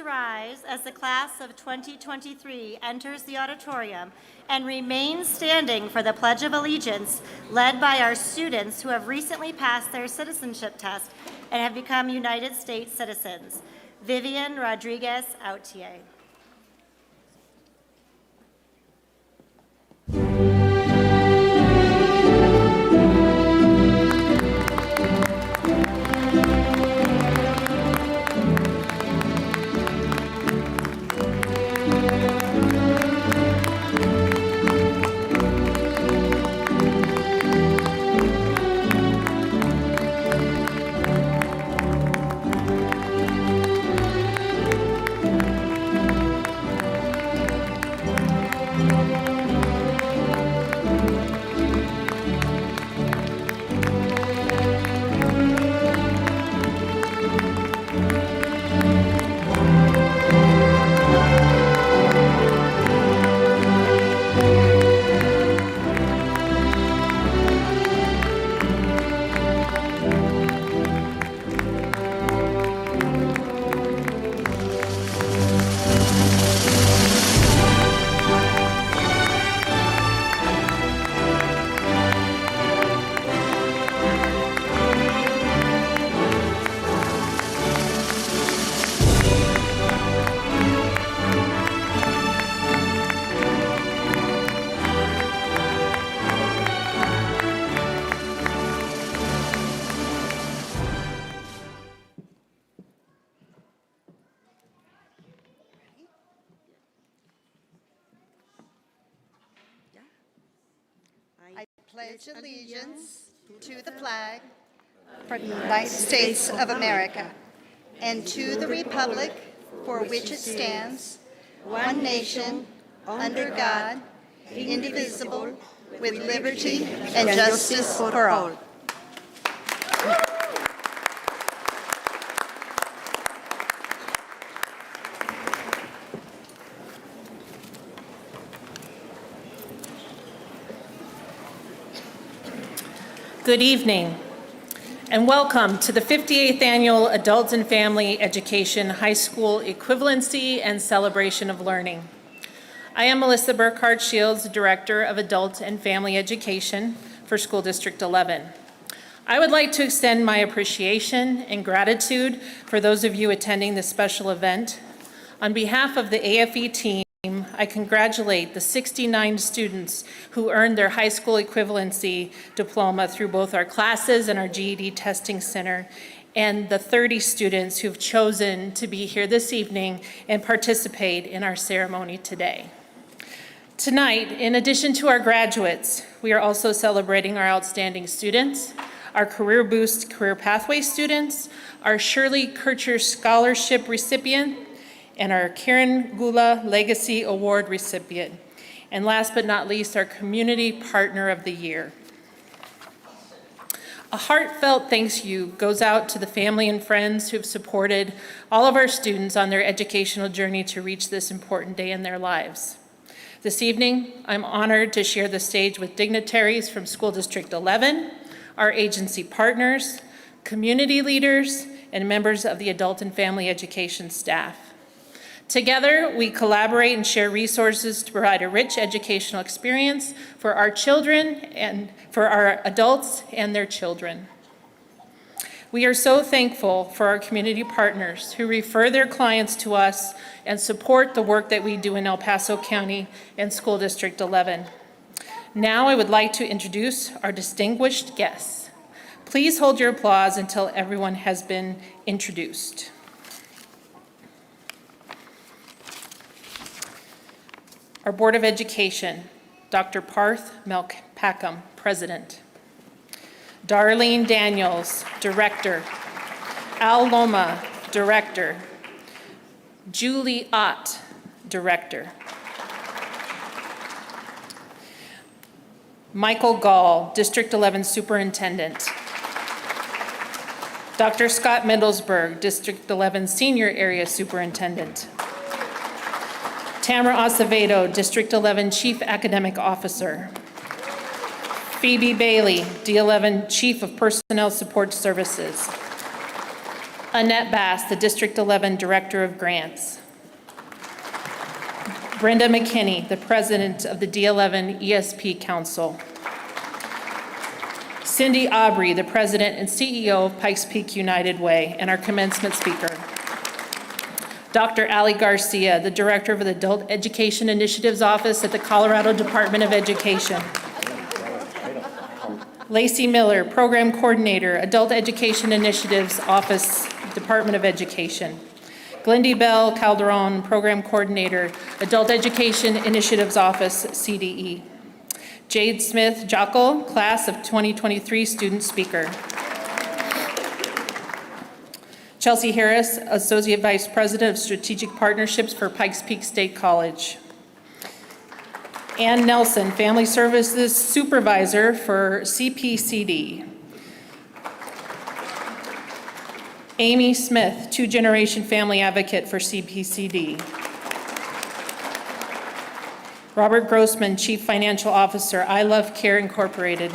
Please rise as the class of 2023 enters the auditorium and remain standing for the Pledge of Allegiance, led by our students who have recently passed their citizenship test and have become United States citizens. Vivian Rodriguez Autier. I pledge allegiance to the flag of the United States of America and to the republic for which it stands, one nation, under God, indivisible, with liberty and justice for all. Good evening, and welcome to the 58th Annual Adult and Family Education High School Equivalency and Celebration of Learning. I am Melissa Burkhardt Shields, Director of Adult and Family Education for School District 11. I would like to extend my appreciation and gratitude for those of you attending this special event. On behalf of the AFE team, I congratulate the 69 students who earned their high school equivalency diploma through both our classes and our GED testing center, and the 30 students who've chosen to be here this evening and participate in our ceremony today. Tonight, in addition to our graduates, we are also celebrating our outstanding students, our Career Boost Career Pathway students, our Shirley Kircher Scholarship recipient, and our Karen Gula Legacy Award recipient. And last but not least, our Community Partner of the Year. A heartfelt thank you goes out to the family and friends who've supported all of our students on their educational journey to reach this important day in their lives. This evening, I'm honored to share the stage with dignitaries from School District 11, our agency partners, community leaders, and members of the adult and family education staff. Together, we collaborate and share resources to provide a rich educational experience for our children and for our adults and their children. We are so thankful for our community partners who refer their clients to us and support the work that we do in El Paso County and School District 11. Now I would like to introduce our distinguished guests. Please hold your applause until everyone has been introduced. Our Board of Education, Dr. Parth Melpackham, President. Darlene Daniels, Director. Al Loma, Director. Julie Ott, Director. Michael Gall, District 11 Superintendent. Dr. Scott Middlesberg, District 11 Senior Area Superintendent. Tamara Acevedo, District 11 Chief Academic Officer. Phoebe Bailey, D11 Chief of Personnel Support Services. Annette Bass, the District 11 Director of Grants. Brenda McKinney, the President of the D11 ESP Council. Cindy Aubrey, the President and CEO of Pikes Peak United Way, and our commencement speaker. Dr. Ali Garcia, the Director of the Adult Education Initiatives Office at the Colorado Department of Education. Lacey Miller, Program Coordinator, Adult Education Initiatives Office, Department of Education. Glendy Bell Calderon, Program Coordinator, Adult Education Initiatives Office, CDE. Jade Smith Jockle, Class of 2023 Student Speaker. Chelsea Harris, Associate Vice President of Strategic Partnerships for Pikes Peak State College. Ann Nelson, Family Services Supervisor for CPCD. Amy Smith, two-generation family advocate for CPCD. Robert Grossman, Chief Financial Officer, I Love Care Incorporated.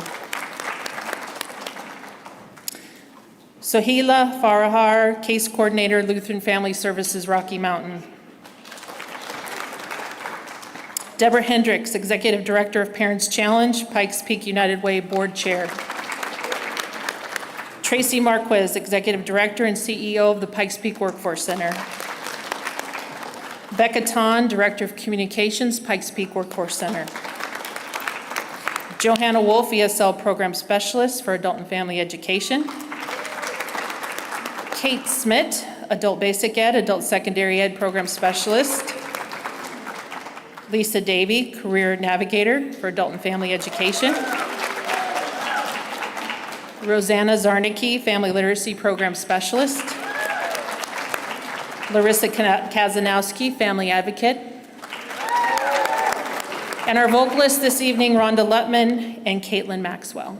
Sohila Farahar, Case Coordinator, Lutheran Family Services, Rocky Mountain. Deborah Hendricks, Executive Director of Parents Challenge, Pikes Peak United Way Board Chair. Tracy Marquez, Executive Director and CEO of the Pikes Peak Workforce Center. Becca Ton, Director of Communications, Pikes Peak Workforce Center. Johanna Wolf, ESL Program Specialist for Adult and Family Education. Kate Smith, Adult Basic Ed, Adult Secondary Ed Program Specialist. Lisa Davey, Career Navigator for Adult and Family Education. Rosanna Zarnicki, Family Literacy Program Specialist. Larissa Kazanowski, Family Advocate. And our vocalists this evening, Rhonda Lutman and Caitlin Maxwell.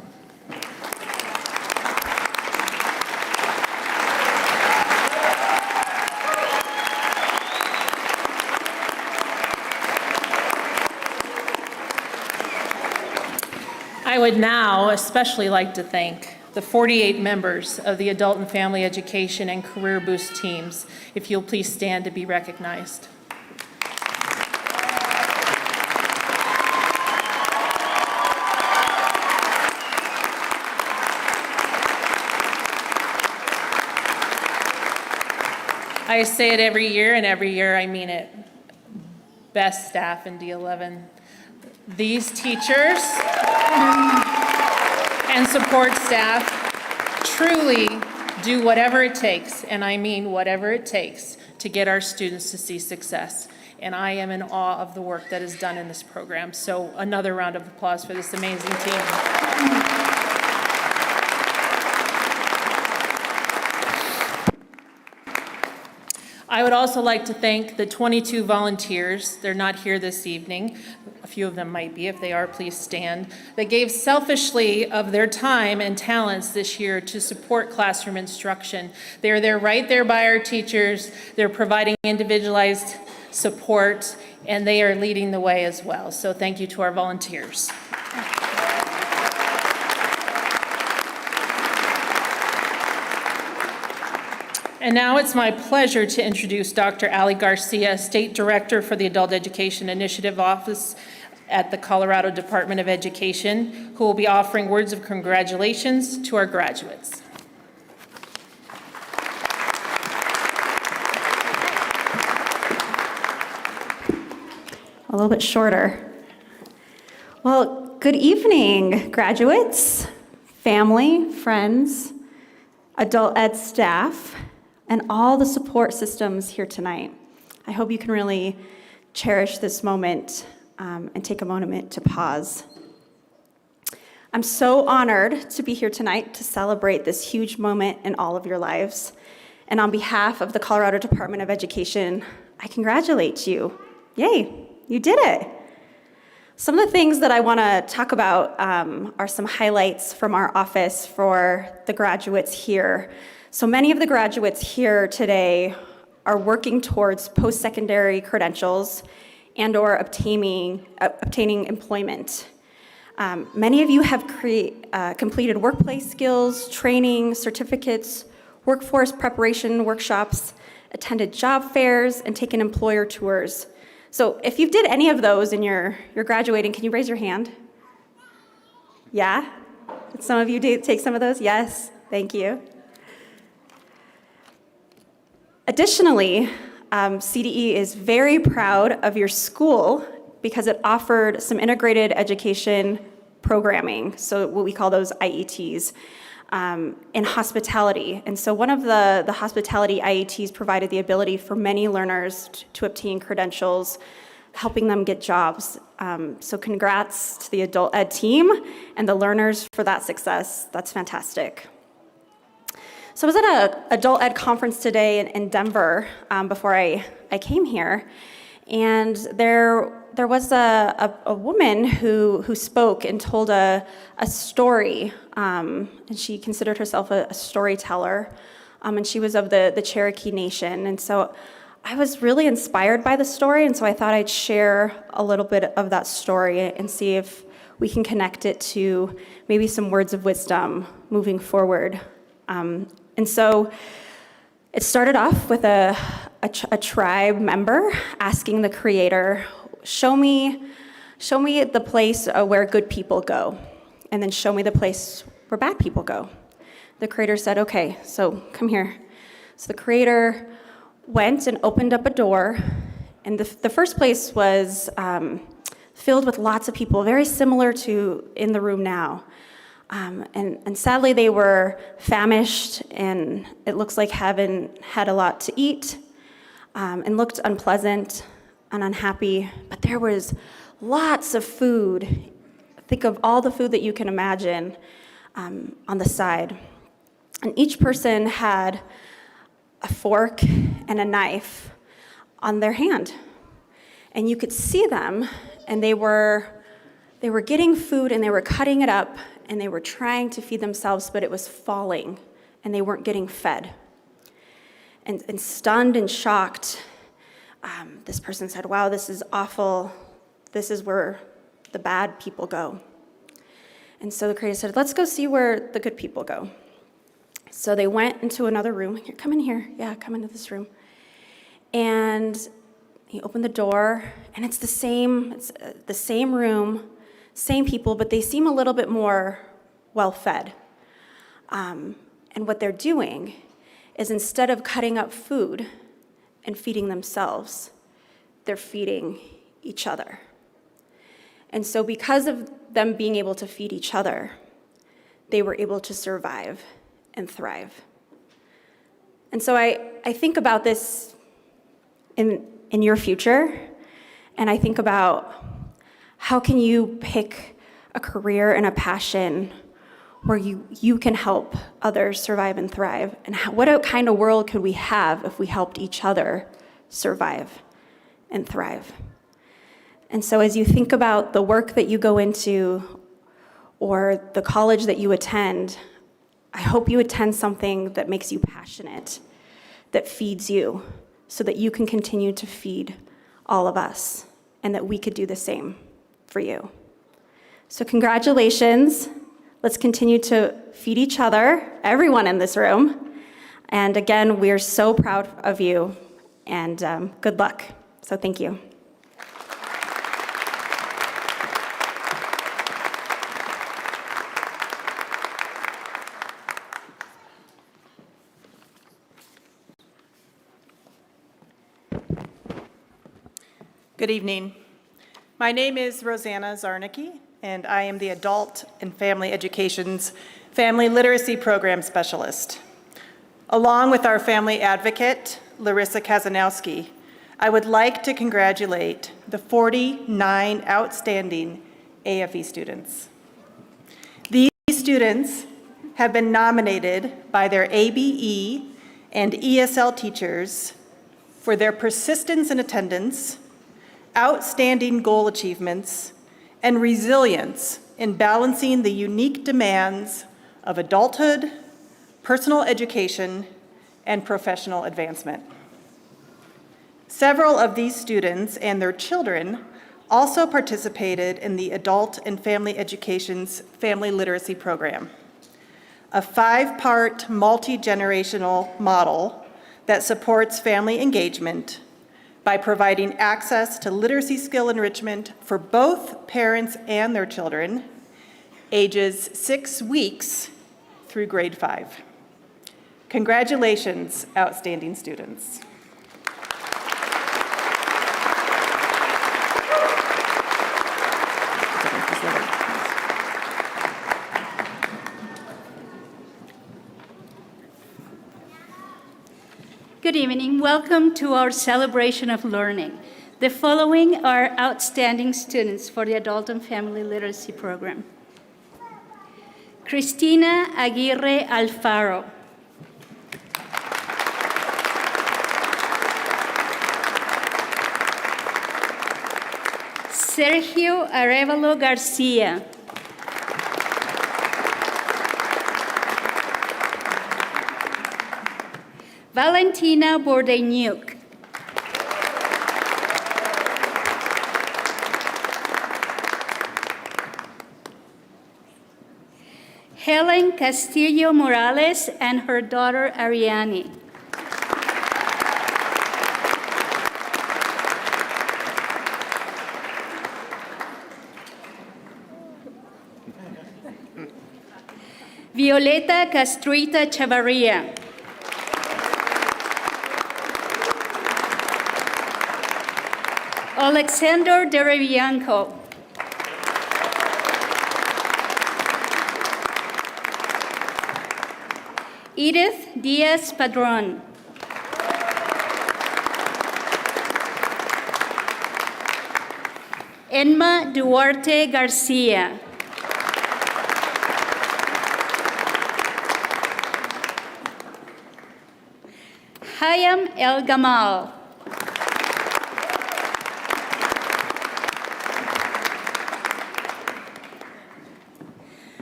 I would now especially like to thank the 48 members of the Adult and Family Education and Career Boost teams. If you'll please stand to be recognized. I say it every year, and every year I mean it. Best staff in D11. These teachers and support staff truly do whatever it takes, and I mean whatever it takes, to get our students to see success. And I am in awe of the work that is done in this program. So another round of applause for this amazing team. I would also like to thank the 22 volunteers. They're not here this evening. A few of them might be. If they are, please stand. That gave selfishly of their time and talents this year to support classroom instruction. They're there right there by our teachers. They're providing individualized support, and they are leading the way as well. So thank you to our volunteers. And now it's my pleasure to introduce Dr. Ali Garcia, State Director for the Adult Education Initiative Office at the Colorado Department of Education, who will be offering words of congratulations to our graduates. A little bit shorter. Well, good evening, graduates, family, friends, adult ed staff, and all the support systems here tonight. I hope you can really cherish this moment and take a moment to pause. I'm so honored to be here tonight to celebrate this huge moment in all of your lives. And on behalf of the Colorado Department of Education, I congratulate you. Yay, you did it. Some of the things that I want to talk about are some highlights from our office for the graduates here. So many of the graduates here today are working towards post-secondary credentials and or obtaining employment. Many of you have completed workplace skills, training, certificates, workforce preparation workshops, attended job fairs, and taken employer tours. So if you did any of those and you're graduating, can you raise your hand? Yeah? Did some of you take some of those? Yes, thank you. Additionally, CDE is very proud of your school because it offered some integrated education programming, so what we call those IETs, in hospitality. And so one of the hospitality IETs provided the ability for many learners to obtain credentials, helping them get jobs. So congrats to the adult ed team and the learners for that success. That's fantastic. So I was at an adult ed conference today in Denver before I came here, and there was a woman who spoke and told a story, and she considered herself a storyteller, and she was of the Cherokee Nation. And so I was really inspired by the story, and so I thought I'd share a little bit of that story and see if we can connect it to maybe some words of wisdom moving forward. And so it started off with a tribe member asking the Creator, show me the place where good people go, and then show me the place where bad people go. The Creator said, okay, so come here. So the Creator went and opened up a door, and the first place was filled with lots of people, very similar to in the room now. And sadly, they were famished, and it looks like haven't had a lot to eat, and looked unpleasant and unhappy. But there was lots of food. Think of all the food that you can imagine on the side. And each person had a fork and a knife on their hand. And you could see them, and they were getting food, and they were cutting it up, and they were trying to feed themselves, but it was falling, and they weren't getting fed. And stunned and shocked, this person said, wow, this is awful. This is where the bad people go. And so the Creator said, let's go see where the good people go. So they went into another room. Here, come in here. Yeah, come into this room. And he opened the door, and it's the same room, same people, but they seem a little bit more well-fed. And what they're doing is, instead of cutting up food and feeding themselves, they're feeding each other. And so because of them being able to feed each other, they were able to survive and thrive. And so I think about this in your future, and I think about how can you pick a career and a passion where you can help others survive and thrive? And what kind of world could we have if we helped each other survive and thrive? And so as you think about the work that you go into or the college that you attend, I hope you attend something that makes you passionate, that feeds you, so that you can continue to feed all of us, and that we could do the same for you. So congratulations. Let's continue to feed each other, everyone in this room. And again, we are so proud of you, and good luck. So thank you. Good evening. My name is Rosanna Zarnicki, and I am the Adult and Family Education's Family Literacy Program Specialist. Along with our family advocate, Larissa Kazanowski, I would like to congratulate the 49 outstanding AFE students. These students have been nominated by their ABE and ESL teachers for their persistence in attendance, outstanding goal achievements, and resilience in balancing the unique demands of adulthood, personal education, and professional advancement. Several of these students and their children also participated in the Adult and Family Education's Family Literacy Program, a 5-part multi-generational model that supports family engagement by providing access to literacy skill enrichment for both parents and their children, ages 6 weeks through grade 5. Congratulations, outstanding students. Good evening. Welcome to our celebration of learning. The following are outstanding students for the Adult and Family Literacy Program. Cristina Aguirre Alfaro. Sergio Arevalo Garcia. Valentina Bordeñuk. Helen Castillo Morales and her daughter Ariane. Violeta Castruita Chavarria. Alexander Derevianco. Edith Diaz Padron. Enma Duarte Garcia. Hayam El Gamal.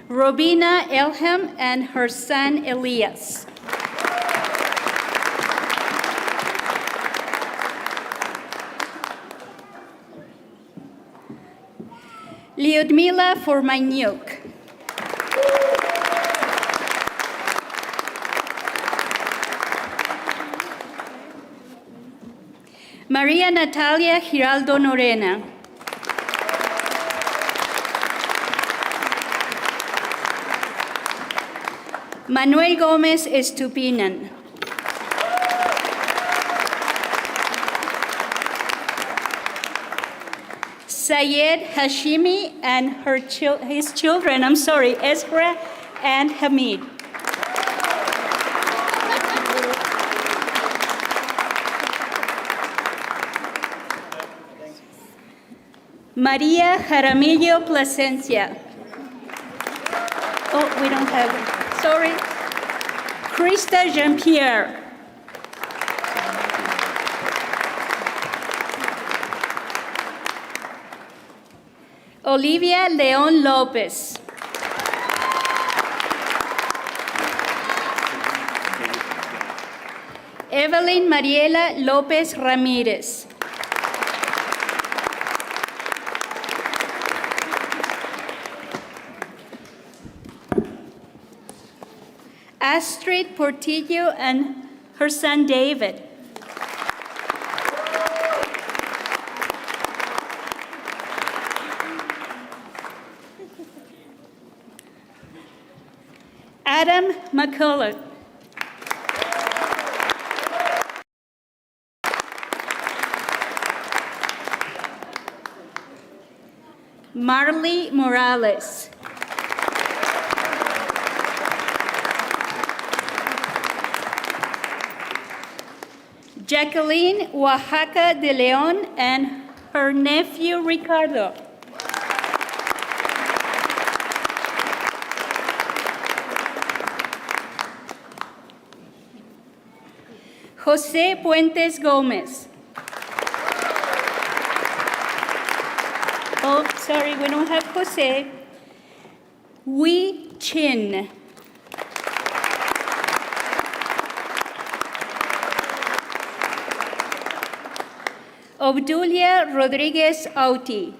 Robina Elham and her son Elias. Lyudmila Formanyuk. Maria Natalia Giraldo Norena. Manuel Gomez Estupinan. Sayed Hashimi and his children, Ezra and Hamid. Maria Jaramillo Plasencia. Oh, we don't have it. Sorry. Krista Jean-Pierre. Olivia Leon Lopez. Evelyn Mariela Lopez Ramirez. Astrid Portillo and her son David. Adam McCullough. Marley Morales. Jacqueline Oaxaca de Leon and her nephew Ricardo. Jose Puentes Gomez. Oh, sorry, we don't have Jose. Wei Chin. Obdulia Rodriguez Auti.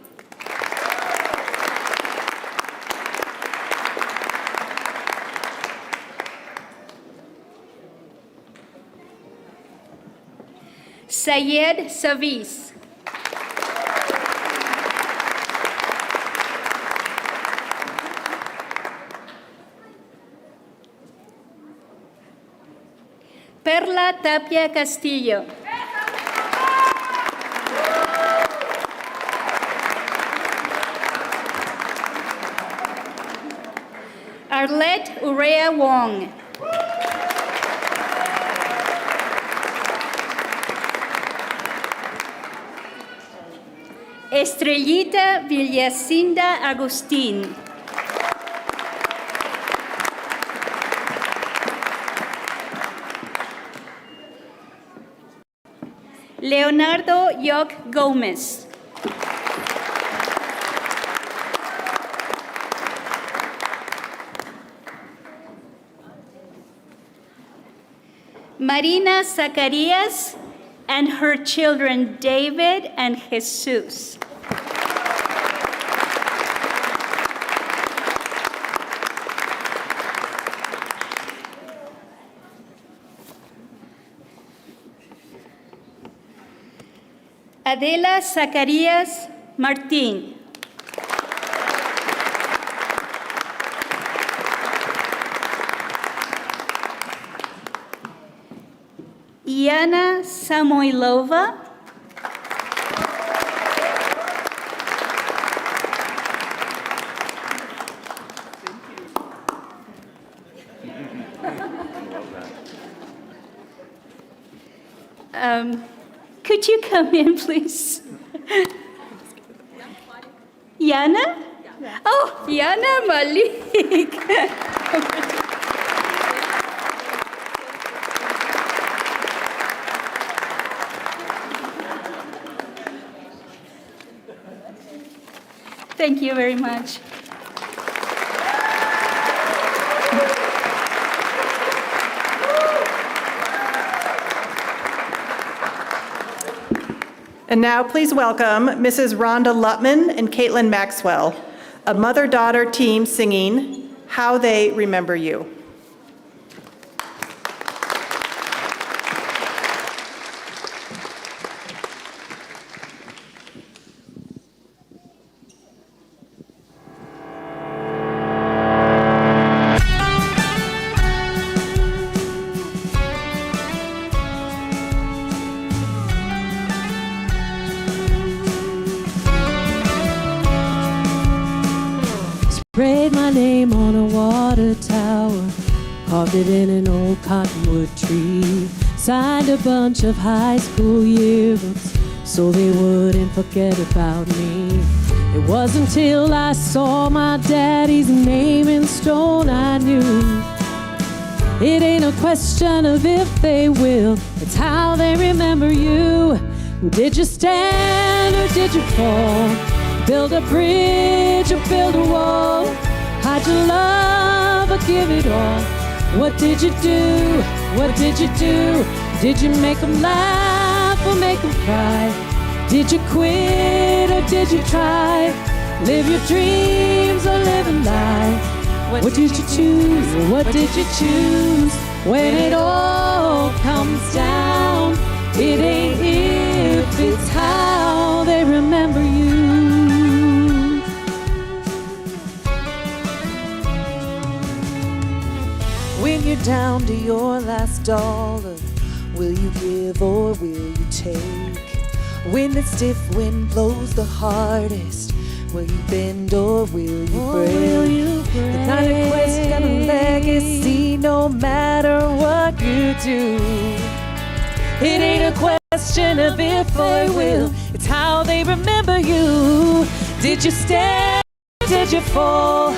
Sayed Savis. Perla Tapia Castillo. Arlette Urea Wong. Estrellita Villacinda Agustín. Leonardo Yoc Gómez. Marina Zacarías and her children David and Jesus. Adela Zacarías Martín. Iana Samoilova. Could you come in, please? Yana? Oh, Yana Malik. Thank you very much. And now please welcome Mrs. Rhonda Lutman and Caitlin Maxwell, a mother-daughter team singing How They Remember You. Sprayed my name on a water tower, carved it in an old cottonwood tree, signed a bunch of high school yearbooks so they wouldn't forget about me. It wasn't until I saw my daddy's name in stone I knew it ain't a question of if they will, it's how they remember you. Did you stand or did you fall? Build a bridge or build a wall? Hide your love or give it all? What did you do? What did you do? Did you make them laugh or make them cry? Did you quit or did you try? Live your dreams or live a lie? What did you choose? What did you choose? When it all comes down, it ain't if, it's how they remember you. When you're down to your last dollar, will you give or will you take? When the stiff wind blows the hardest, will you bend or will you break? It's not a question of legacy, no matter what you do. It ain't a question of if or will, it's how they remember you. Did you stand? Did you fall?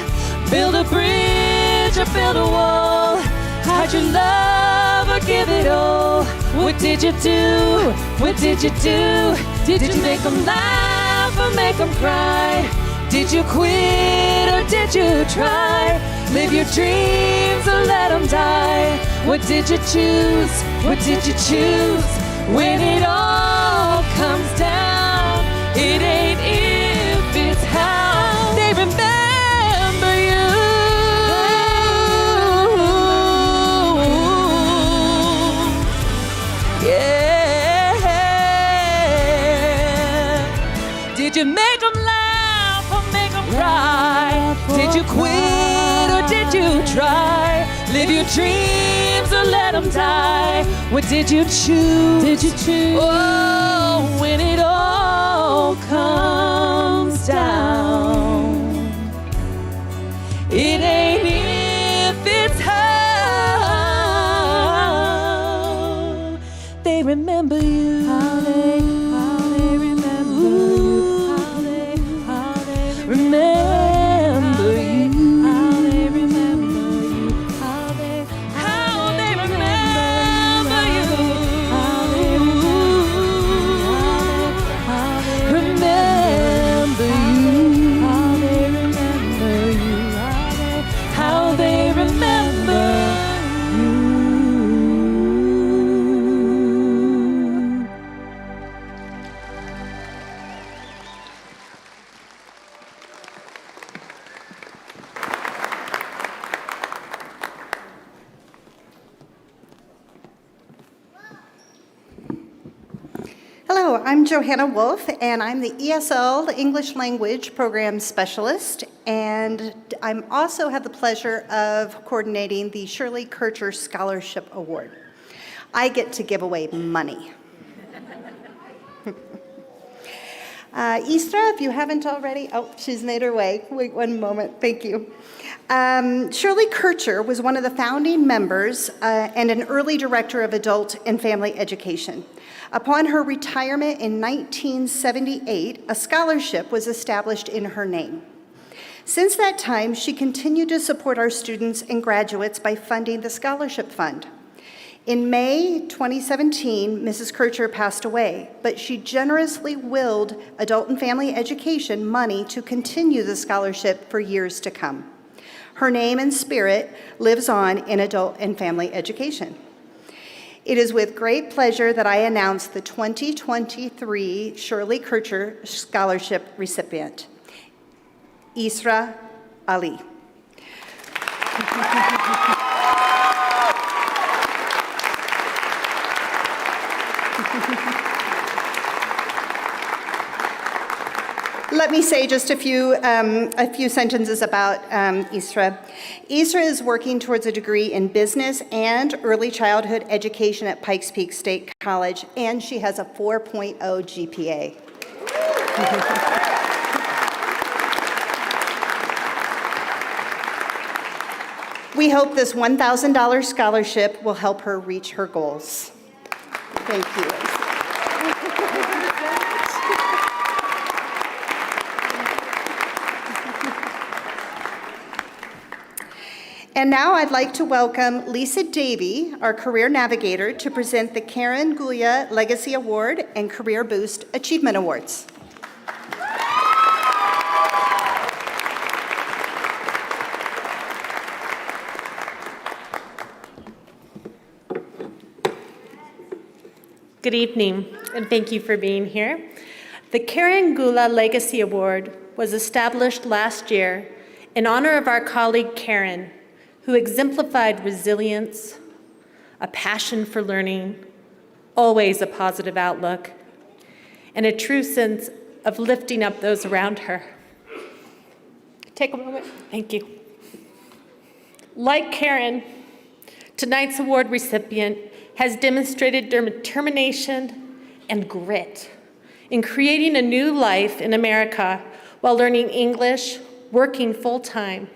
Build a bridge or build a wall? Hide your love or give it all? What did you do? What did you do? Did you make them laugh or make them cry? Did you quit or did you try? Live your dreams or let them die? What did you choose? What did you choose? When it all comes down, it ain't if, it's how they remember you. Yeah. did you try? Live your dreams or let them die? What did you choose? Did you choose? Oh, when it all comes down, it ain't if, it's how they remember you. How they remember you. How they remember you. How they remember you. How they remember you. How they remember you. How they remember you. How they remember you. Hello, I'm Johanna Wolf, and I'm the ESL, the English Language Program Specialist, and I also have the pleasure of coordinating the Shirley Kircher Scholarship Award. I get to give away money. Isra, if you haven't already, oh, she's made her way. Wait one moment, thank you. Shirley Kircher was one of the founding members and an early director of adult and family education. Upon her retirement in 1978, a scholarship was established in her name. Since that time, she continued to support our students and graduates by funding the scholarship fund. In May 2017, Mrs. Kircher passed away, but she generously willed adult and family education money to continue the scholarship for years to come. Her name and spirit lives on in adult and family education. It is with great pleasure that I announce the 2023 Shirley Kircher Scholarship recipient, Isra Ali. Let me say just a few sentences about Isra. Isra is working towards a degree in business and early childhood education at Pikes Peak State College, and she has a 4.0 GPA. We hope this $1,000 scholarship will help her reach her goals. Thank you. And now I'd like to welcome Lisa Davey, our Career Navigator, to present the Karen Gulia Legacy Award and Career Boost Achievement Awards. Good evening, and thank you for being here. The Karen Gula Legacy Award was established last year in honor of our colleague Karen, who exemplified resilience, a passion for learning, always a positive outlook, and a true sense of lifting up those around her. Take a moment. Thank you. Like Karen, tonight's award recipient has demonstrated determination and grit in creating a new life in America while learning English, working full-time,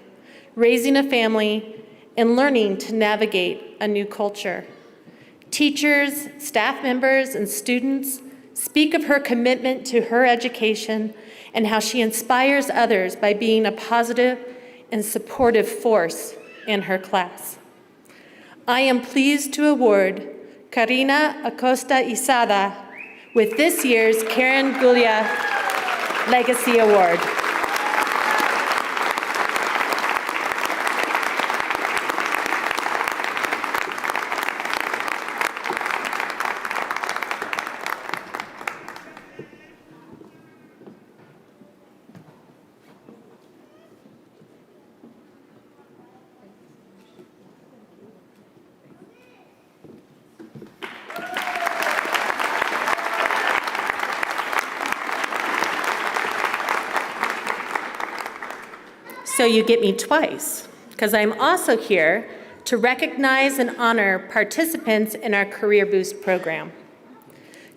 raising a family, and learning to navigate a new culture. Teachers, staff members, and students speak of her commitment to her education and how she inspires others by being a positive and supportive force in her class. I am pleased to award Karina Acosta Isada with this year's Karen Gulia Legacy Award. So you get me twice. because I'm also here to recognize and honor participants in our Career Boost program.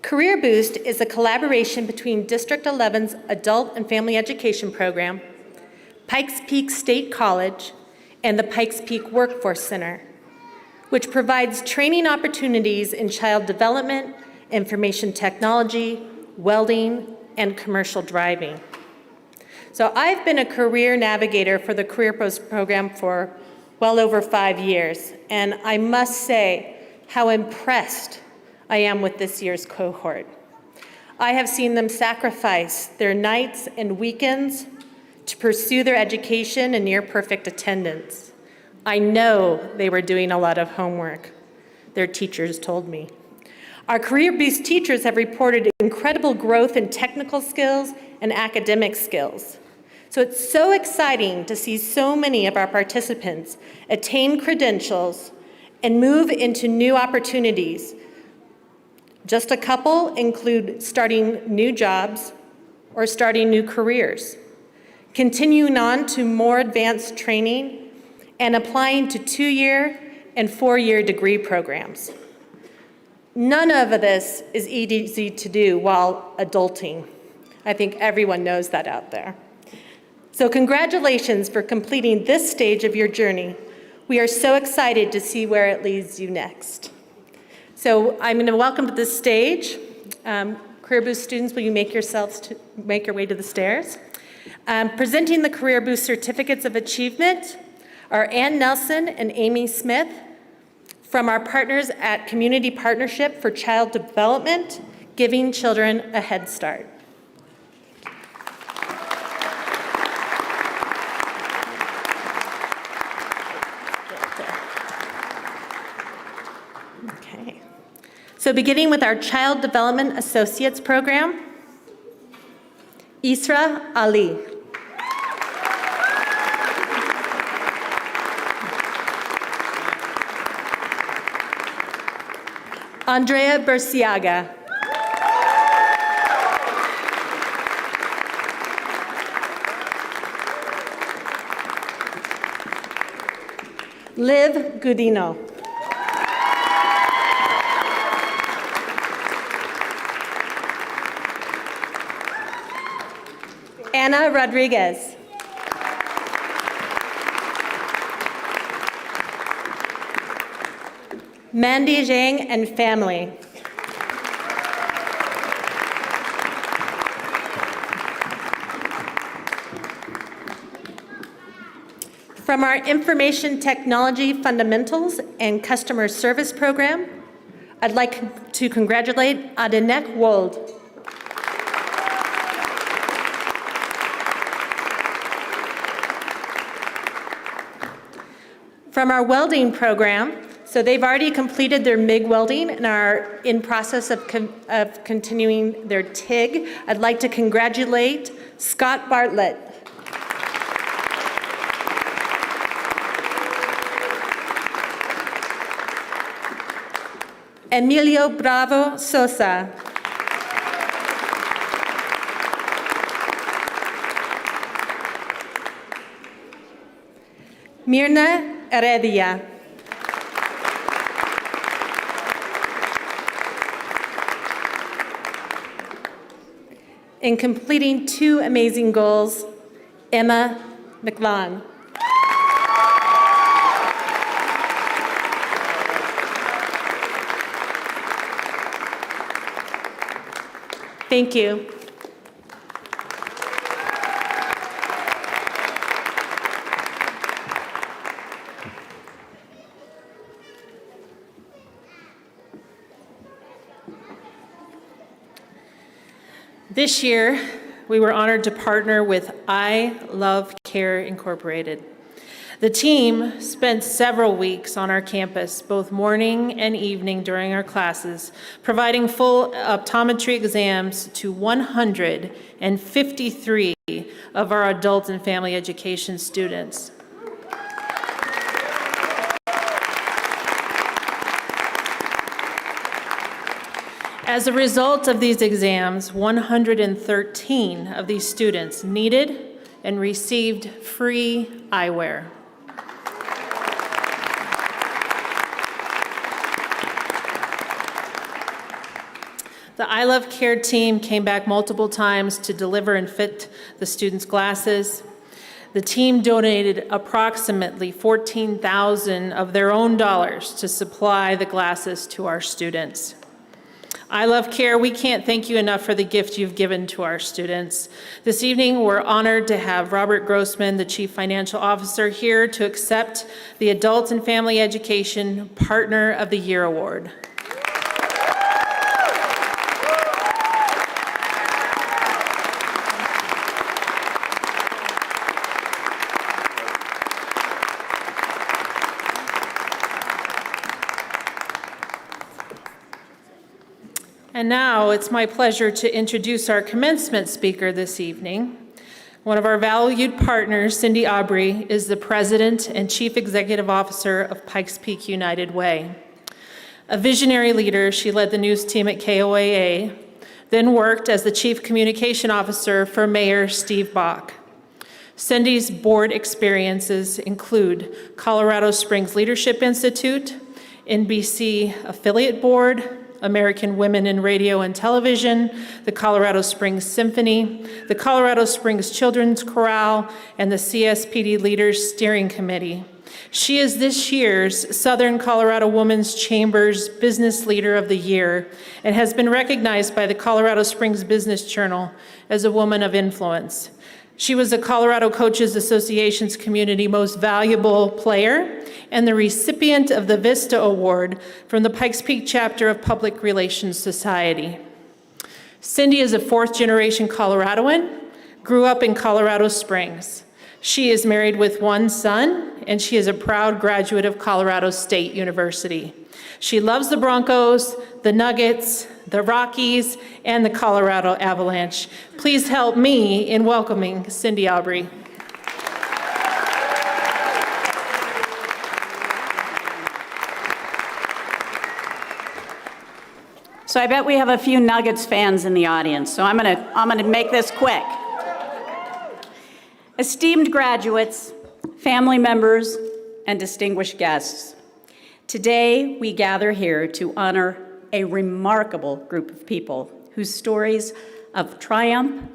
Career Boost is a collaboration between District 11's Adult and Family Education Program, Pikes Peak State College, and the Pikes Peak Workforce Center, which provides training opportunities in child development, information technology, welding, and commercial driving. So I've been a career navigator for the Career Boost program for well over 5 years, and I must say how impressed I am with this year's cohort. I have seen them sacrifice their nights and weekends to pursue their education in near-perfect attendance. I know they were doing a lot of homework, their teachers told me. Our Career Boost teachers have reported incredible growth in technical skills and academic skills. So it's so exciting to see so many of our participants attain credentials and move into new opportunities. Just a couple include starting new jobs or starting new careers, continuing on to more advanced training, and applying to 2-year and 4-year degree programs. None of this is easy to do while adulting. I think everyone knows that out there. So congratulations for completing this stage of your journey. We are so excited to see where it leads you next. So I'm going to welcome to the stage, Career Boost students, will you make your way to the stairs? Presenting the Career Boost Certificates of Achievement are Ann Nelson and Amy Smith from our partners at Community Partnership for Child Development, Giving Children a Head Start. Okay. So beginning with our Child Development Associates Program, Isra Ali. Andrea Berciaga. Liv Gudino. Anna Rodriguez. Mandy Zhang and family. From our Information Technology Fundamentals and Customer Service Program, I'd like to congratulate Adenek Wold. From our welding program, so they've already completed their MIG welding and are in process of continuing their TIG. I'd like to congratulate Scott Bartlett. Emilio Bravo Sosa. Mirna Heredia. In completing 2 amazing goals, Emma McLaughlin. Thank you. This year, we were honored to partner with I Love Care Incorporated. The team spent several weeks on our campus, both morning and evening during our classes, providing full optometry exams to 153 of our adult and family education students. As a result of these exams, 113 of these students needed and received free eyewear. The I Love Care team came back multiple times to deliver and fit the students' glasses. The team donated approximately $14,000 of their own dollars to supply the glasses to our students. I Love Care, we can't thank you enough for the gift you've given to our students. This evening, we're honored to have Robert Grossman, the Chief Financial Officer, here to accept the Adult and Family Education Partner of the Year Award. And now it's my pleasure to introduce our commencement speaker this evening. One of our valued partners, Cindy Aubry, is the President and Chief Executive Officer of Pikes Peak United Way. A visionary leader, she led the news team at KOAA, then worked as the Chief Communication Officer for Mayor Steve Bach. Cindy's board experiences include Colorado Springs Leadership Institute, NBC Affiliate Board, American Women in Radio and Television, the Colorado Springs Symphony, the Colorado Springs Children's Chorale, and the CSPD Leaders Steering Committee. She is this year's Southern Colorado Women's Chamber's Business Leader of the Year and has been recognized by the Colorado Springs Business Journal as a woman of influence. She was the Colorado Coaches Association's Community Most Valuable Player and the recipient of the Vista Award from the Pikes Peak chapter of Public Relations Society. Cindy is a fourth-generation Coloradoan, grew up in Colorado Springs. She is married with one son, and she is a proud graduate of Colorado State University. She loves the Broncos, the Nuggets, the Rockies, and the Colorado Avalanche. Please help me in welcoming Cindy Aubry. So I bet we have a few Nuggets fans in the audience, so I'm gonna make this quick. Esteemed graduates, family members, and distinguished guests, today we gather here to honor a remarkable group of people whose stories of triumph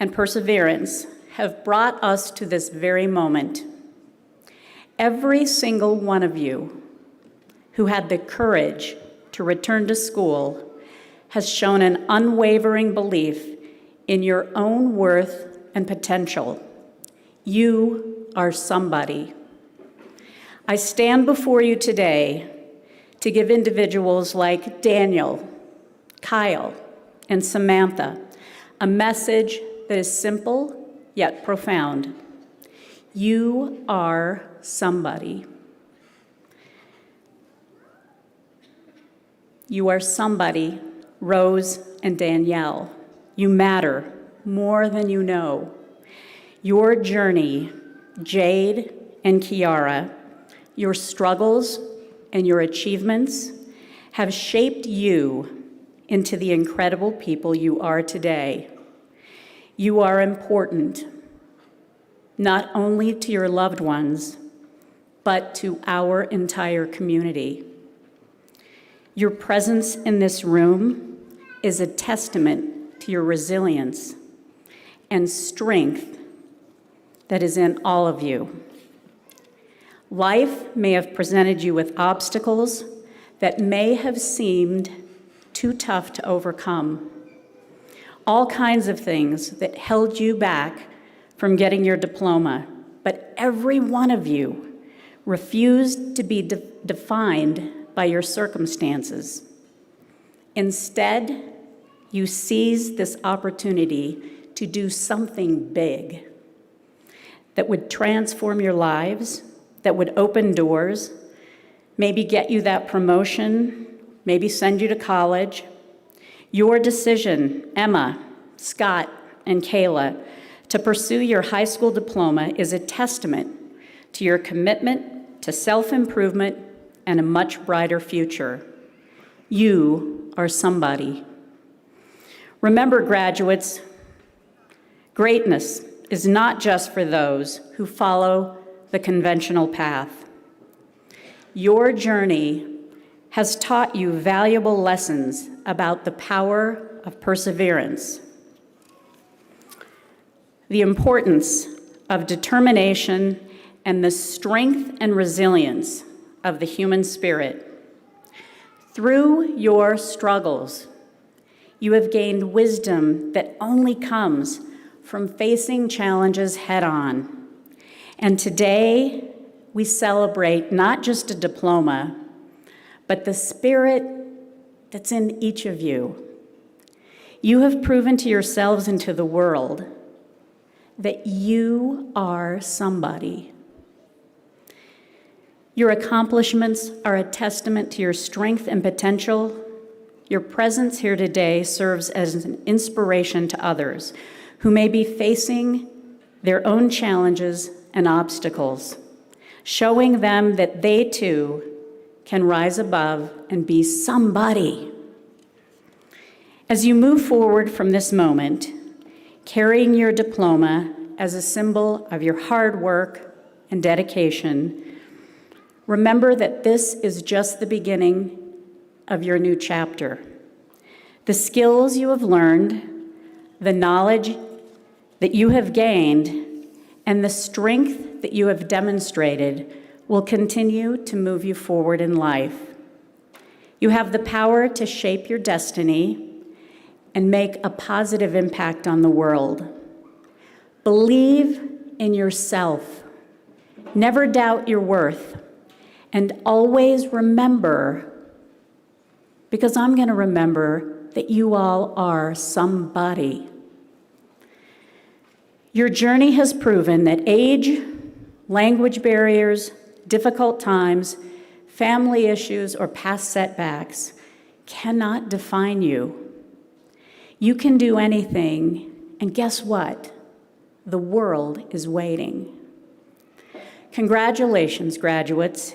and perseverance have brought us to this very moment. Every single one of you who had the courage to return to school has shown an unwavering belief in your own worth and potential. You are somebody. I stand before you today to give individuals like Daniel, Kyle, and Samantha a message that is simple yet profound. You are somebody. You are somebody, Rose and Danielle. You matter more than you know. Your journey, Jade and Kiara, your struggles and your achievements have shaped you into the incredible people you are today. You are important, not only to your loved ones, but to our entire community. Your presence in this room is a testament to your resilience and strength that is in all of you. Life may have presented you with obstacles that may have seemed too tough to overcome. All kinds of things that held you back from getting your diploma, but every one of you refused to be defined by your circumstances. Instead, you seized this opportunity to do something big that would transform your lives, that would open doors, maybe get you that promotion, maybe send you to college. Your decision, Emma, Scott, and Kayla, to pursue your high school diploma is a testament to your commitment to self-improvement and a much brighter future. You are somebody. Remember, graduates, greatness is not just for those who follow the conventional path. Your journey has taught you valuable lessons about the power of perseverance, the importance of determination, and the strength and resilience of the human spirit. Through your struggles, you have gained wisdom that only comes from facing challenges head-on. And today, we celebrate not just a diploma, but the spirit that's in each of you. You have proven to yourselves and to the world that you are somebody. Your accomplishments are a testament to your strength and potential. Your presence here today serves as an inspiration to others who may be facing their own challenges and obstacles, showing them that they too can rise above and be somebody. As you move forward from this moment, carrying your diploma as a symbol of your hard work and dedication, remember that this is just the beginning of your new chapter. The skills you have learned, the knowledge that you have gained, and the strength that you have demonstrated will continue to move you forward in life. You have the power to shape your destiny and make a positive impact on the world. Believe in yourself. Never doubt your worth. And always remember, because I'm going to remember, that you all are somebody. Your journey has proven that age, language barriers, difficult times, family issues, or past setbacks cannot define you. You can do anything, and guess what? The world is waiting. Congratulations, graduates.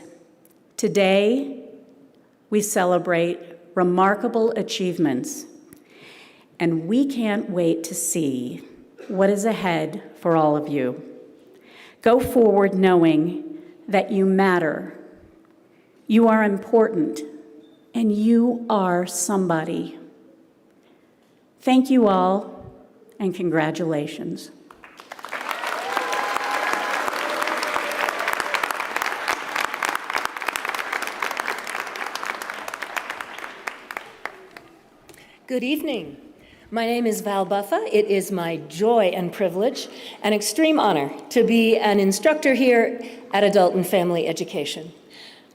Today, we celebrate remarkable achievements, and we can't wait to see what is ahead for all of you. Go forward knowing that you matter, you are important, and you are somebody. Thank you all, and congratulations. Good evening. My name is Val Buffa. It is my joy and privilege and extreme honor to be an instructor here at Adult and Family Education.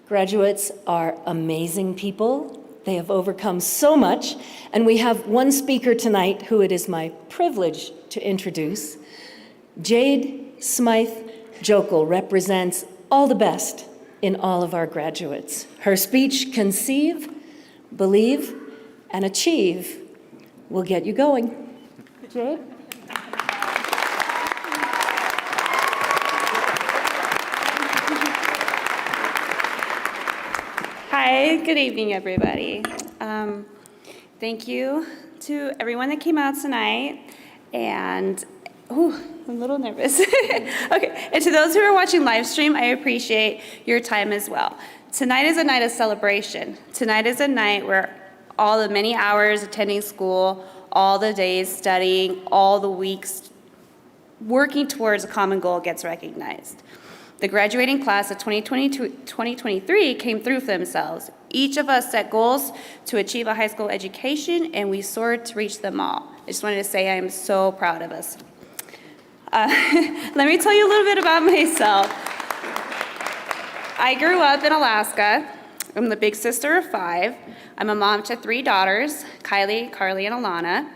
Graduates are amazing people. They have overcome so much, and we have one speaker tonight who it is my privilege to introduce. Jade Smythe Jokel represents all the best in all of our graduates. Her speech, Conceive, Believe, and Achieve, will get you going. Jade? Hi, good evening, everybody. Thank you to everyone that came out tonight, and I'm a little nervous. Okay, and to those who are watching live stream, I appreciate your time as well. Tonight is a night of celebration. Tonight is a night where all the many hours attending school, all the days studying, all the weeks working towards a common goal gets recognized. The graduating class of 2023 came through for themselves. Each of us set goals to achieve a high school education, and we soared to reach them all. I just wanted to say I am so proud of us. Let me tell you a little bit about myself. I grew up in Alaska. I'm the big sister of 5. I'm a mom to 3 daughters, Kylie, Carly, and Alana,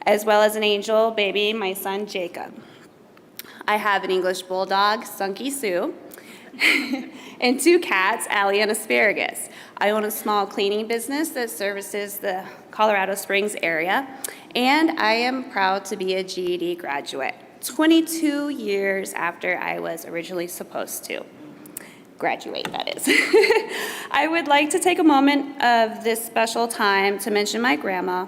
as well as an angel baby, my son Jacob. I have an English bulldog, Sunky Sue, and 2 cats, Allie and Asparagus. I own a small cleaning business that services the Colorado Springs area, and I am proud to be a GED graduate, 22 years after I was originally supposed to graduate, that is. I would like to take a moment of this special time to mention my grandma,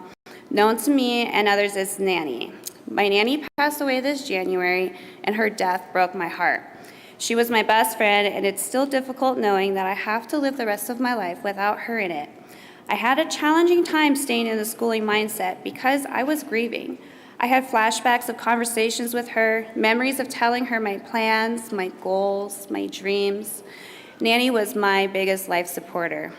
known to me and others as Nanny. My nanny passed away this January, and her death broke my heart. She was my best friend, and it's still difficult knowing that I have to live the rest of my life without her in it. I had a challenging time staying in the schooling mindset because I was grieving. I had flashbacks of conversations with her, memories of telling her my plans, my goals, my dreams. Nanny was my biggest life supporter.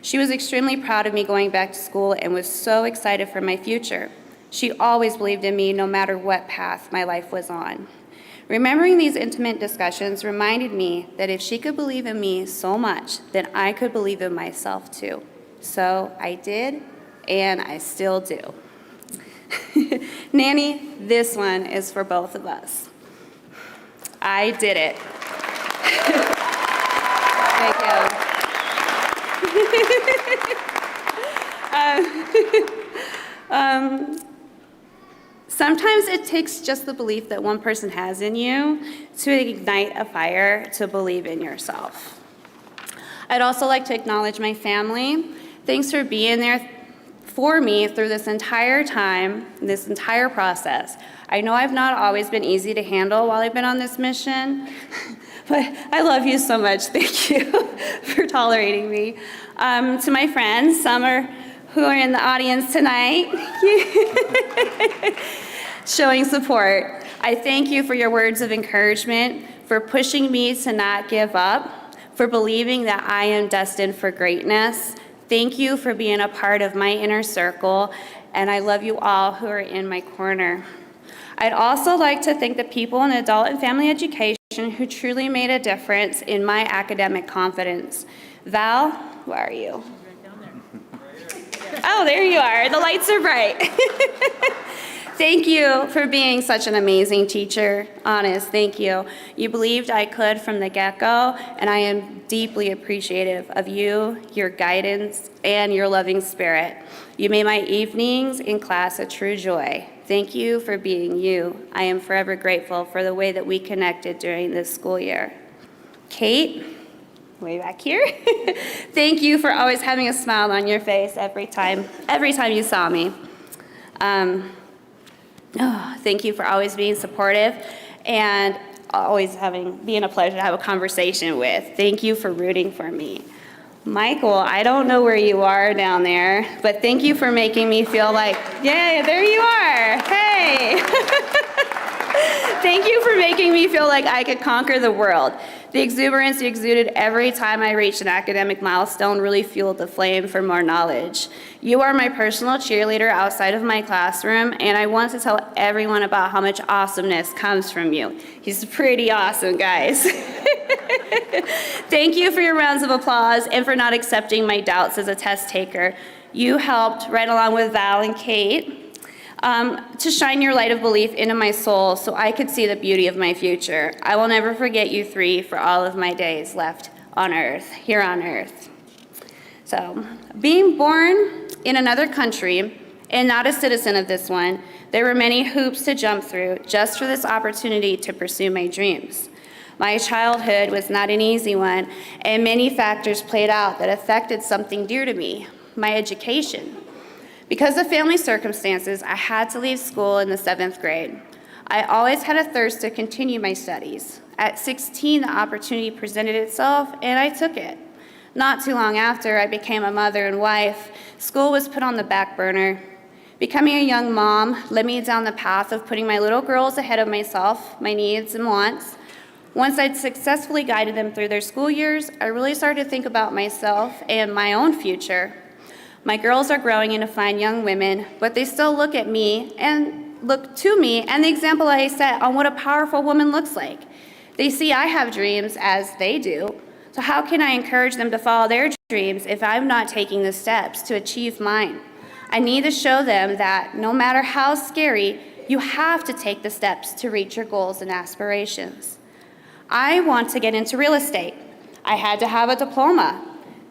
She was extremely proud of me going back to school and was so excited for my future. She always believed in me no matter what path my life was on. Remembering these intimate discussions reminded me that if she could believe in me so much, then I could believe in myself too. So I did, and I still do. Nanny, this one is for both of us. I did it. Thank you. Sometimes it takes just the belief that one person has in you to ignite a fire to believe in yourself. I'd also like to acknowledge my family. Thanks for being there for me through this entire time, this entire process. I know I've not always been easy to handle while I've been on this mission, but I love you so much. Thank you for tolerating me. To my friends, some who are in the audience tonight, showing support. I thank you for your words of encouragement, for pushing me to not give up, for believing that I am destined for greatness. Thank you for being a part of my inner circle, and I love you all who are in my corner. I'd also like to thank the people in adult and family education who truly made a difference in my academic confidence. Val, where are you? Oh, there you are. The lights are bright. Thank you for being such an amazing teacher. Honest, thank you. You believed I could from the get-go, and I am deeply appreciative of you, your guidance, and your loving spirit. You made my evenings in class a true joy. Thank you for being you. I am forever grateful for the way that we connected during this school year. Kate, way back here. Thank you for always having a smile on your face every time you saw me. Thank you for always being supportive and always being a pleasure to have a conversation with. Thank you for rooting for me. Michael, I don't know where you are down there, but thank you for making me feel like, yeah, there you are. Hey. Thank you for making me feel like I could conquer the world. The exuberance you exuded every time I reached an academic milestone really fueled the flame for more knowledge. You are my personal cheerleader outside of my classroom, and I want to tell everyone about how much awesomeness comes from you. He's pretty awesome, guys. Thank you for your rounds of applause and for not accepting my doubts as a test taker. You helped, right along with Val and Kate, to shine your light of belief into my soul so I could see the beauty of my future. I will never forget you three for all of my days left on earth, here on earth. So, being born in another country and not a citizen of this one, there were many hoops to jump through just for this opportunity to pursue my dreams. My childhood was not an easy one, and many factors played out that affected something dear to me, my education. Because of family circumstances, I had to leave school in the 7th grade. I always had a thirst to continue my studies. At 16, the opportunity presented itself, and I took it. Not too long after I became a mother and wife, school was put on the back burner. Becoming a young mom led me down the path of putting my little girls ahead of myself, my needs and wants. Once I'd successfully guided them through their school years, I really started to think about myself and my own future. My girls are growing into fine young women, but they still look to me and the example I set on what a powerful woman looks like. They see I have dreams as they do, so how can I encourage them to follow their dreams if I'm not taking the steps to achieve mine? I need to show them that no matter how scary, you have to take the steps to reach your goals and aspirations. I want to get into real estate. I had to have a diploma.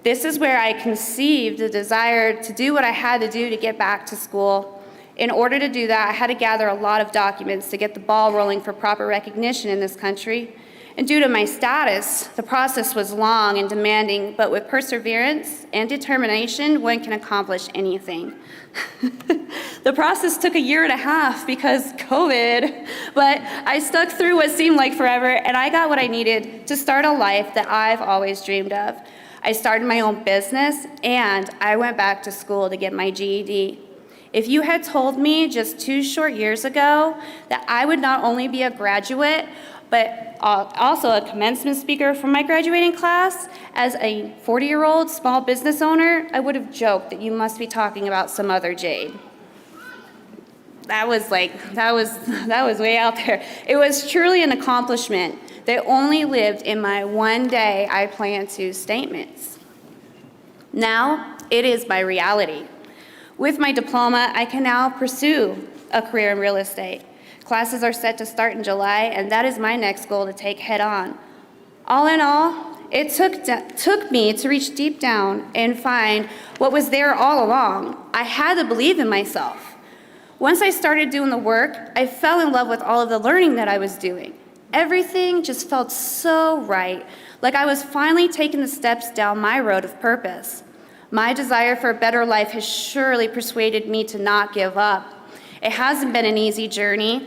This is where I conceived the desire to do what I had to do to get back to school. In order to do that, I had to gather a lot of documents to get the ball rolling for proper recognition in this country. And due to my status, the process was long and demanding, but with perseverance and determination, one can accomplish anything. The The process took a year and a half because COVID, but I stuck through what seemed like forever, and I got what I needed to start a life that I've always dreamed of. I started my own business, and I went back to school to get my GED. If you had told me just 2 short years ago that I would not only be a graduate, but also a commencement speaker for my graduating class, as a 40-year-old small business owner, I would have joked that you must be talking about some other Jade. That was way out there. It was truly an accomplishment that only lived in my one day I plan to statements. Now, it is my reality. With my diploma, I can now pursue a career in real estate. Classes are set to start in July, and that is my next goal to take head on. All in all, it took me to reach deep down and find what was there all along. I had to believe in myself. Once I started doing the work, I fell in love with all of the learning that I was doing. Everything just felt so right, like I was finally taking the steps down my road of purpose. My desire for a better life has surely persuaded me to not give up. It hasn't been an easy journey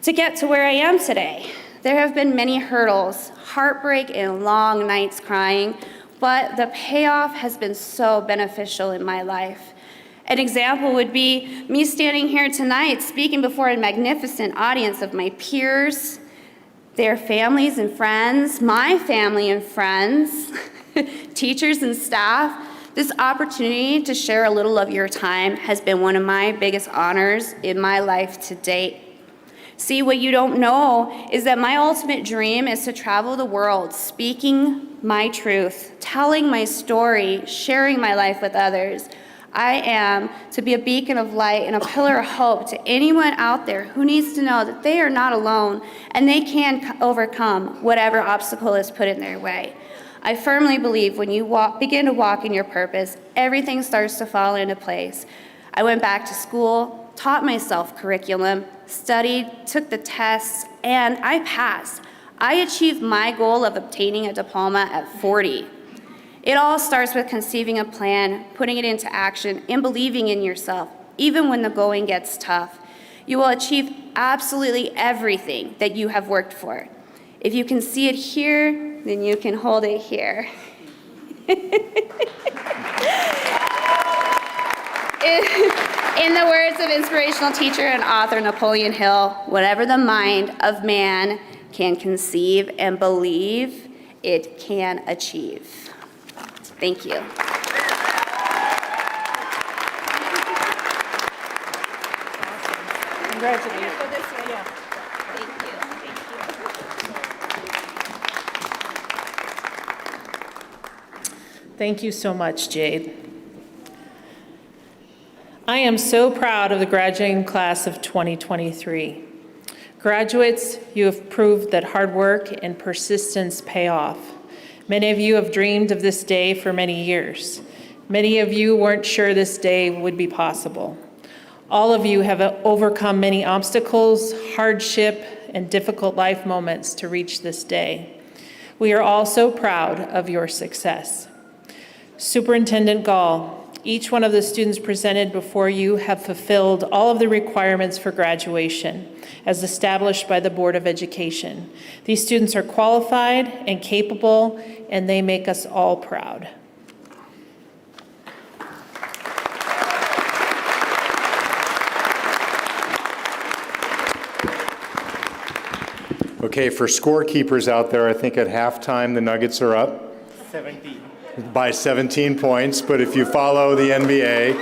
to get to where I am today. There have been many hurdles, heartbreak, and long nights crying, but the payoff has been so beneficial in my life. An example would be me standing here tonight speaking before a magnificent audience of my peers, their families and friends, my family and friends, teachers and staff. This opportunity to share a little of your time has been one of my biggest honors in my life to date. See, what you don't know is that my ultimate dream is to travel the world, speaking my truth, telling my story, sharing my life with others. I am to be a beacon of light and a pillar of hope to anyone out there who needs to know that they are not alone and they can overcome whatever obstacle is put in their way. I firmly believe when you begin to walk in your purpose, everything starts to fall into place. I went back to school, taught myself curriculum, studied, took the tests, and I passed. I achieved my goal of obtaining a diploma at 40. It all starts with conceiving a plan, putting it into action, and believing in yourself, even when the going gets tough. You will achieve absolutely everything that you have worked for. If you can see it here, then you can hold it here. In the words of inspirational teacher and author Napoleon Hill, whatever the mind of man can conceive and believe, it can achieve. Thank you. Congratulations. Thank you so much, Jade. I am so proud of the graduating class of 2023. Graduates, you have proved that hard work and persistence pay off. Many of you have dreamed of this day for many years. Many of you weren't sure this day would be possible. All of you have overcome many obstacles, hardship, and difficult life moments to reach this day. We are all so proud of your success. Superintendent Gall, each one of the students presented before you have fulfilled all of the requirements for graduation as established by the Board of Education. These students are qualified and capable, and they make us all proud. Okay, for scorekeepers out there, I think at halftime the Nuggets are up. 17. By 17 points, but if you follow the NBA,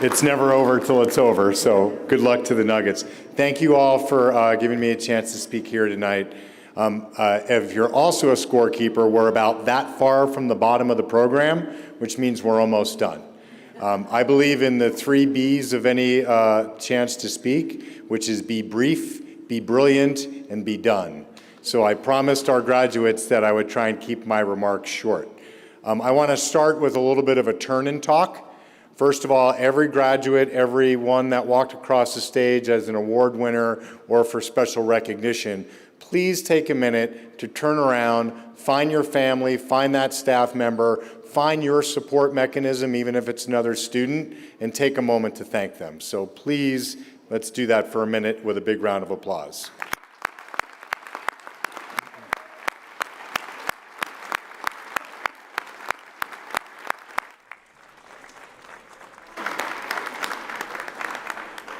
it's never over till it's over, so good luck to the Nuggets. Thank you all for giving me a chance to speak here tonight. If you're also a scorekeeper, we're about that far from the bottom of the program, which means we're almost done. I believe in the 3 B's of any chance to speak, which is be brief, be brilliant, and be done. So I promised our graduates that I would try and keep my remarks short. I want to start with a little bit of a turn and talk. First of all, every graduate, every one that walked across the stage as an award winner or for special recognition, please take a minute to turn around, find your family, find that staff member, find your support mechanism, even if it's another student, and take a moment to thank them. So please, let's do that for a minute with a big round of applause.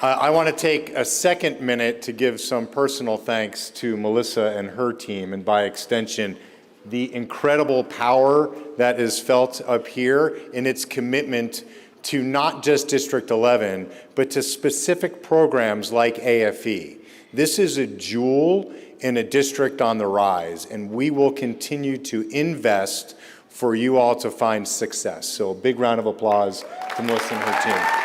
I want to take a second minute to give some personal thanks to Melissa and her team, and by extension, the incredible power that is felt up here in its commitment to not just District 11, but to specific programs like AFE. This is a jewel in a district on the rise, and we will continue to invest for you all to find success. So a big round of applause to Melissa and her team.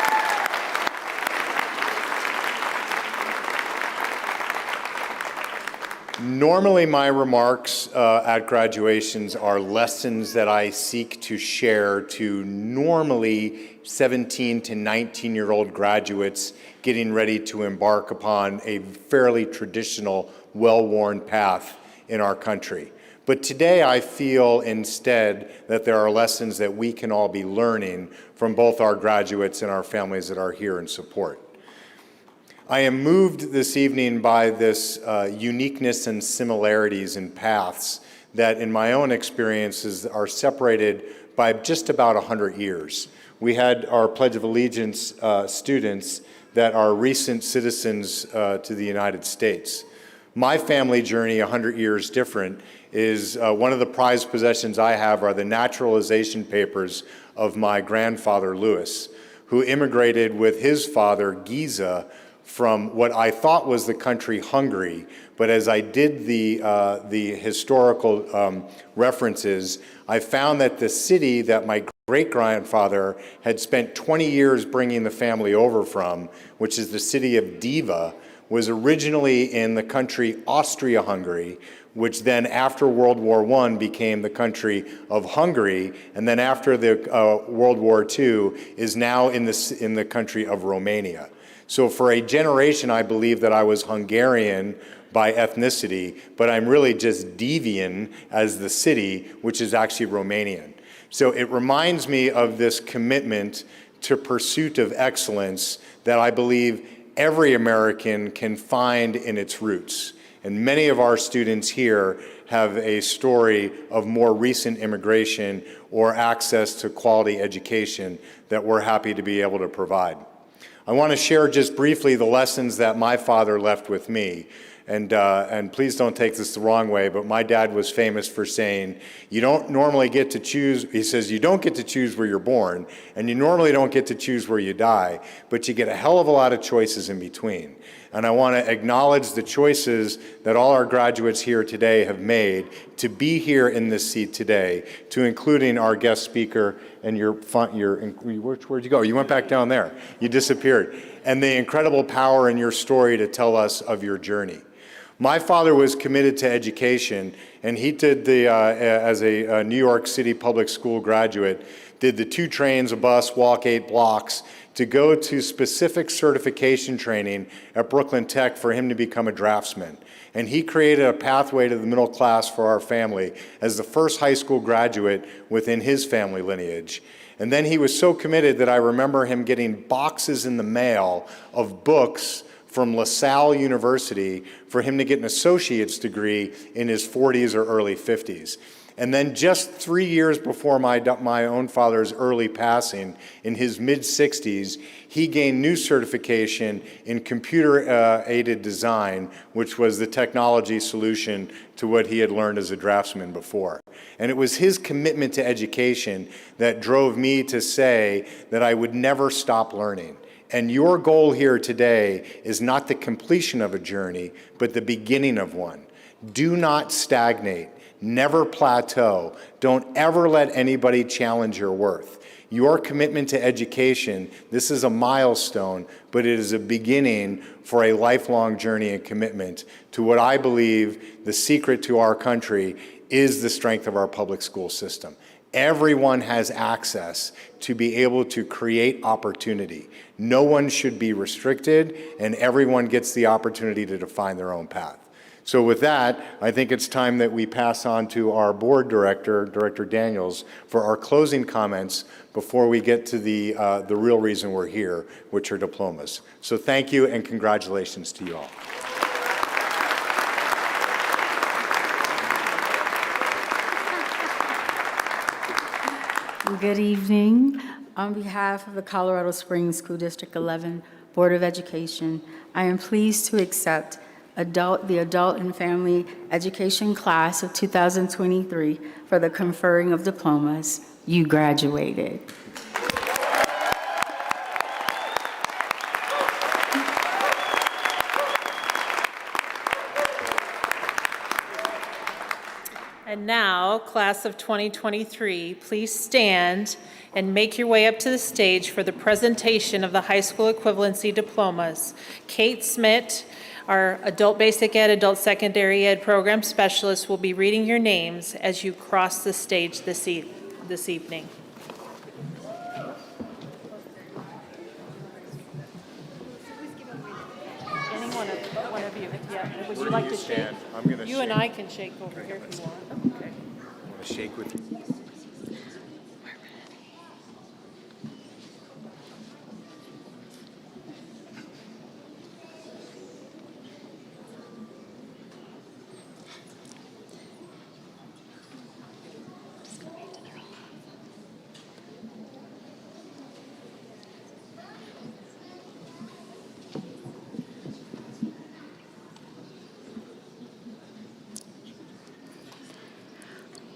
Normally, my remarks at graduations are lessons that I seek to share to normally 17 to 19-year-old graduates getting ready to embark upon a fairly traditional, well-worn path in our country. But today, I feel instead that there are lessons that we can all be learning from both our graduates and our families that are here in support. I am moved this evening by this uniqueness and similarities in paths that in my own experiences are separated by just about 100 years. We had our Pledge of Allegiance students that are recent citizens to the United States. My family journey, 100 years different, is one of the prized possessions I have are the naturalization papers of my grandfather, Louis, who immigrated with his father, Giza, from what I thought was the country Hungary, but as I did the historical references, I found that the city that my great-grandfather had spent 20 years bringing the family over from, which is the city of Diva, was originally in the country Austria-Hungary, which then after World War I became the country of Hungary, and then after the World War II is now in the country of Romania. So for a generation, I believe that I was Hungarian by ethnicity, but I'm really just Divian as the city, which is actually Romanian. So it reminds me of this commitment to pursuit of excellence that I believe every American can find in its roots. And many of our students here have a story of more recent immigration or access to quality education that we're happy to be able to provide. I want to share just briefly the lessons that my father left with me. And please don't take this the wrong way, but my dad was famous for saying, you don't normally get to choose, he says, you don't get to choose where you're born, and you normally don't get to choose where you die, but you get a hell of a lot of choices in between. And I want to acknowledge the choices that all our graduates here today have made to be here in this seat today, to including our guest speaker and where'd you go? You went back down there. You disappeared. And the incredible power in your story to tell us of your journey. My father was committed to education, and he did as a New York City public school graduate, did the 2 trains, a bus, walk 8 blocks to go to specific certification training at Brooklyn Tech for him to become a draftsman. And he created a pathway to the middle class for our family as the first high school graduate within his family lineage. And then he was so committed that I remember him getting boxes in the mail of books from LaSalle University for him to get an associate's degree in his 40s or early 50s. And then just 3 years before my own father's early passing, in his mid-60s, he gained new certification in computer-aided design, which was the technology solution to what he had learned as a draftsman before. And it was his commitment to education that drove me to say that I would never stop learning. And your goal here today is not the completion of a journey, but the beginning of one. Do not stagnate. Never plateau. Don't ever let anybody challenge your worth. Your commitment to education, this is a milestone, but it is a beginning for a lifelong journey and commitment to what I believe the secret to our country is the strength of our public school system. Everyone has access to be able to create opportunity. No one should be restricted, and everyone gets the opportunity to define their own path. So with that, I think it's time that we pass on to our board director, Director Daniels, for our closing comments before we get to the real reason we're here, which are diplomas. So thank you and congratulations to you all. Good evening. On behalf of the Colorado Springs School District 11 Board of Education, I am pleased to accept the Adult and Family Education class of 2023 for the conferring of diplomas. You graduated. And now, class of 2023, please stand and make your way up to the stage for the presentation of the high school equivalency diplomas. Kate Smith, our adult basic ed, adult secondary ed program specialist, will be reading your names as you cross the stage this evening. One of you, yeah. Would you like to shake? I'm going to You and I can shake over here if you want. Okay. I want to shake with you.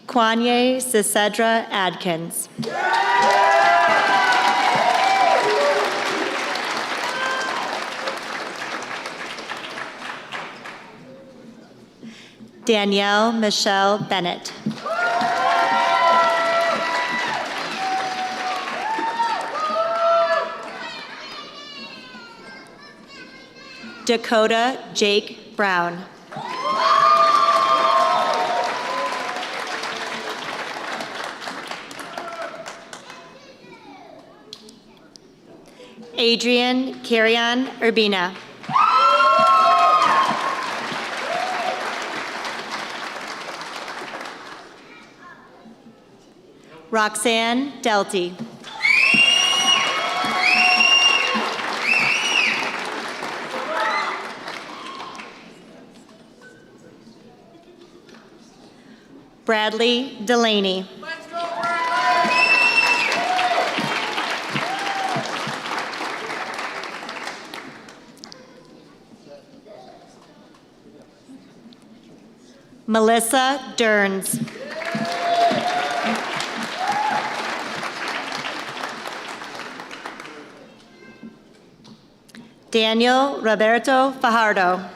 Kwanye Cisedra Adkins. Danielle Michelle Bennett. Dakota Jake Brown. Adrian Carrion Urbina. Roxanne Delty. Bradley Delaney. Melissa Derns. Daniel Roberto Fajardo.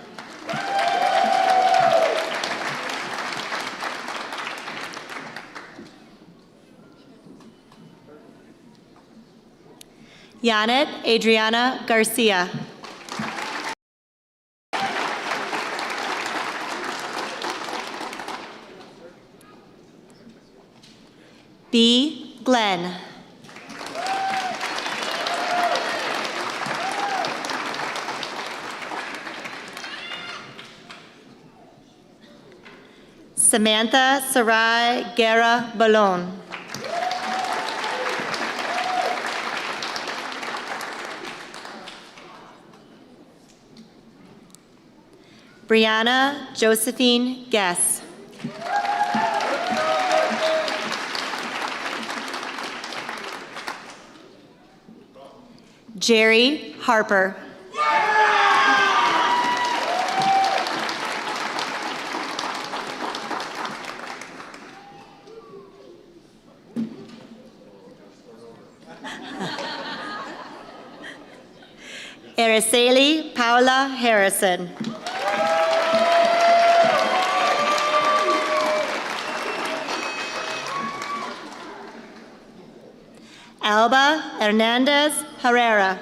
Janet Adriana Garcia. B. Glenn. Samantha Sarai Guerra Balon. Brianna Josephine Guess. Jerry Harper. Araceli Paula Harrison. Alba Hernandez Herrera.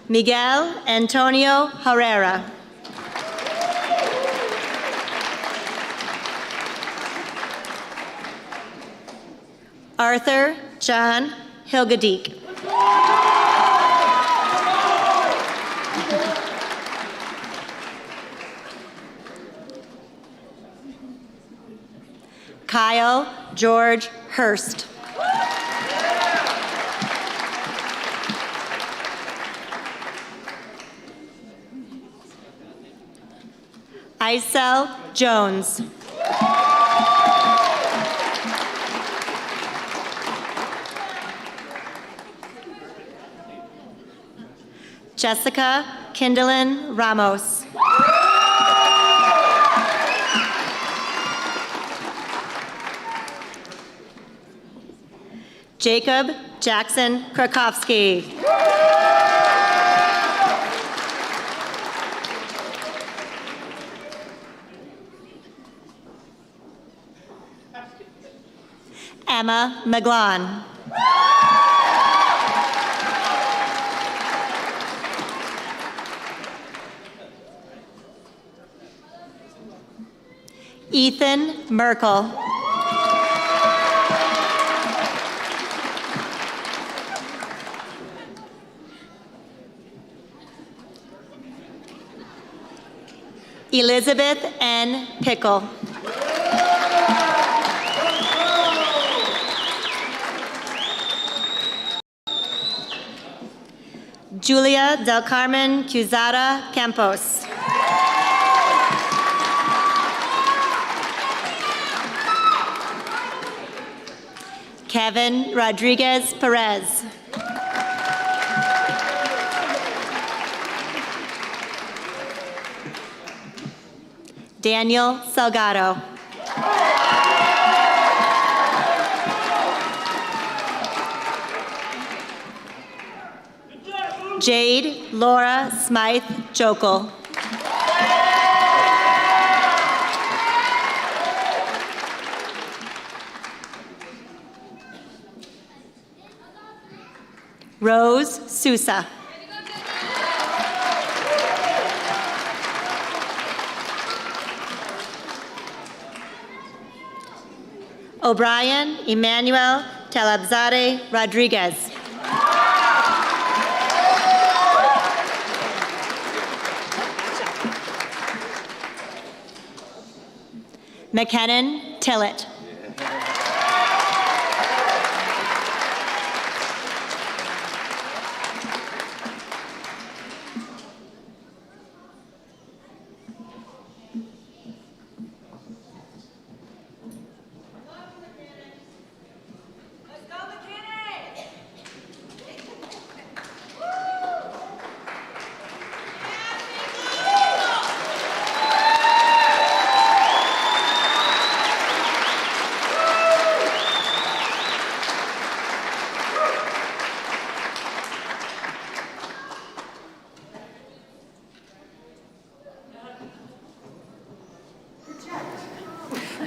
Miguel Antonio Herrera. Arthur John Hilgedeek. Kyle George Hurst. Isel Jones. Jessica Kindlin Ramos. Jacob Jackson Krakowski. Emma McGlon. Ethan Merkel. Elizabeth N. Pickle. Julia Del Carmen Cusada Campos. Kevin Rodriguez Perez. Daniel Salgado. Jade Laura Smythe Jokel. Rose Sousa. O'Brien Emmanuel Talabzade Rodriguez. McKinnon Tillett.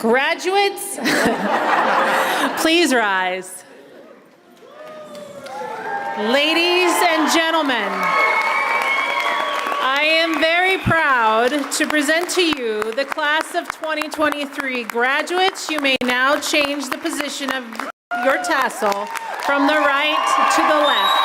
Graduates, please rise. Ladies and gentlemen, I am very proud to present to you the class of 2023 graduates. You may now change the position of your tassel from the right to the left.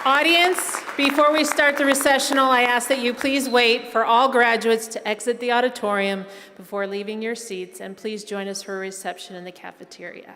Audience, before we start the recessional, I ask that you please wait for all graduates to exit the auditorium before leaving your seats, and please join us for a reception in the cafeteria.